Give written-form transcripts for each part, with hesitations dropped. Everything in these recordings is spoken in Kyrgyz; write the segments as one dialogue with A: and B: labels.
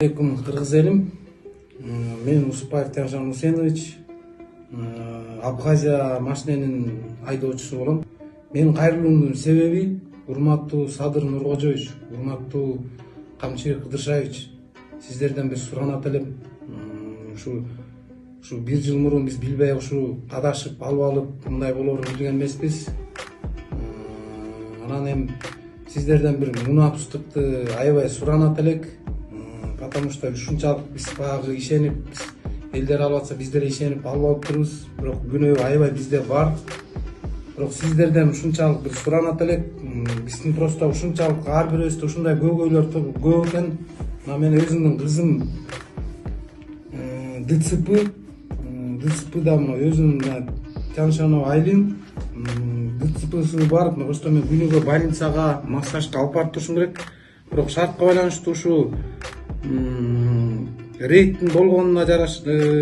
A: Кыргыз элим, мен Усупбаев Тянжан Усенович, Абхазия машиненин айдоочусу болом. Менин кайрылуумдун себеби урматтуу Садыр Нуркожоевич, урматтуу Камчыбек Кыдыршаевич, сиздерден бир суранат элем. Ушу бир жыл мурун биз билбей ушу кадашып алып мындай болоорун билген эмеспиз. Анан эми сиздерден бир мунапустыкты аябай суранат элек. Потому что ушунчалык биз баягы ишенип, элдер алып атса биздер ишенип алып атпырбыз. Бирок күнөө аябай бизде бар. Бирок сиздерден ушунчалык бир суранат элек. Биздин просто ушунчалык ар бирибизде ушундай көйгөйлөр көп экен. Мына мен өзүмдүн кызым ДЦП-да мына өзүнүн Тяншанов Айлин ДЦПсы бар. Просто мен күнүгө больницага массажга алып барып турушум керек. Бирок шартка байланыштуу ушу рейдтин болгонуна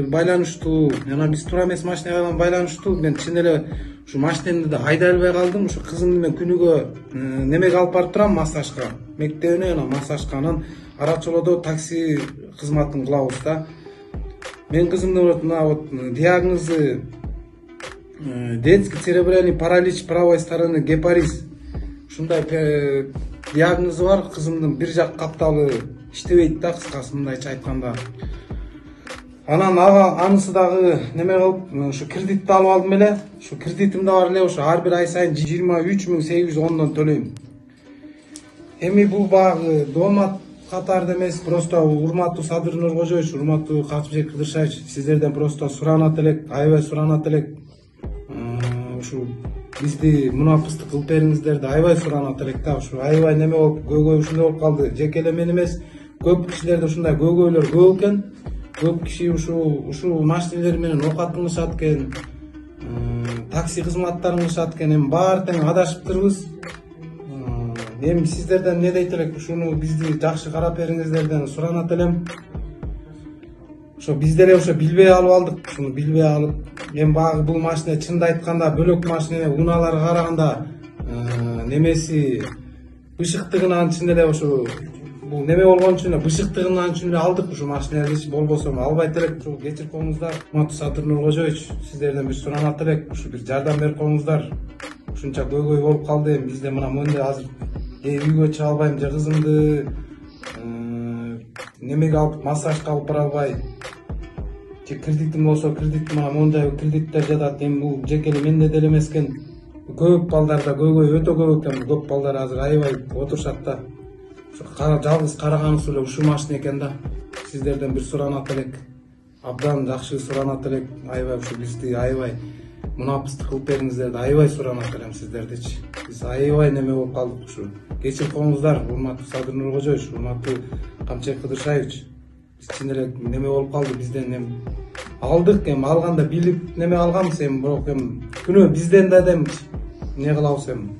A: байланыштуу, жана биз туура эмес машинага байланыштуу мен чын эле ушу машинемди да айдай албай калдым. Ушу кызымды мен күнүгө немеге алып барып турам, массажга, мектебине, анан массажга, анан ара чолодо такси кызматын кылабыз да. Мен кызымдын мына диагнозу детский церебральный паралич правой стороны, гепариз. Ушундай диагнозу бар. Кызымдын бир жак капталы иштебейт да, кыскасы мындайча айтканда. Анан анысы дагы неме кылып, ушу кредитти алып алдым эле. Ушу кредитим да бар эле, ушу ар бир ай сайын 23.810 төлөйм. Эми бул багы доомат катарда эмес, просто урматтуу Садыр Нуркожоевич, урматтуу Камчыбек Кыдыршаевич, сиздерден просто суранат элек, аябай суранат элек. Ушу бизди мунапыстык кылып бериңиздерди, аябай суранат элек да. Ушу аябай неме болуп, көйгөй ушундай болуп калды. Жеке эле мен эмес, көп кишилерде ушундай көйгөйлөр көп экен. Көп киши ушу машинелер менен оокат кылышат экен, такси кызматтарын кылышат экен. Эми баары тең адашыптырбыз. Эми сиздерден не дейт элек, ушуну бизди жакшы карап бериңиздерден суранат элем. Ошо биз деле ошо билбей алып алдык, ушуну билбей алып. Эми багы бул машина чынды айтканда бөлөк машина, унааларга караганда немеси бышыктыгынан чын эле ошо бул неме болгон үчүн бышыктыгынан үчүн эле алдык ушу машинени, болбосо албайт элек. Ушу кечирип коюңуздар. Урматтуу Садыр Нуркожоевич, сиздерден бир суранат элек, ушу бир жардам берип коюңуздар. Ушунча көйгөй болуп калды. Эми бизде мына мындай азыр үйгө чыга албайм, же кызымды немеге алып массажга алып бара албай, же кредитим болсо кредит мына мондай кредиттер жатат. Эми бул жеке эле менде деле эмес экен, көп балдарда көйгөй өтө көп экен. Көп балдар азыр аябай отурушат да. Ушу жалгыз караганыбыз эле ушу машина экен да. Сиздерден бир суранат элек, абдан жакшы суранат элек. Аябай ушу бизди аябай мунапыстык кылып бериңиздерди, аябай суранат элем сиздердичи. Биз аябай неме болуп калдык. Ушу кечирип коюңуздар, урматтуу Садыр Нуркожоевич, урматтуу Камчыбек Кыдыршаевич. Биз чын эле неме болуп калды, бизден эми алдык, эми алганда билип неме алганбыз, эми бирок эми күнөө бизден да эми эмне кылабыз эми.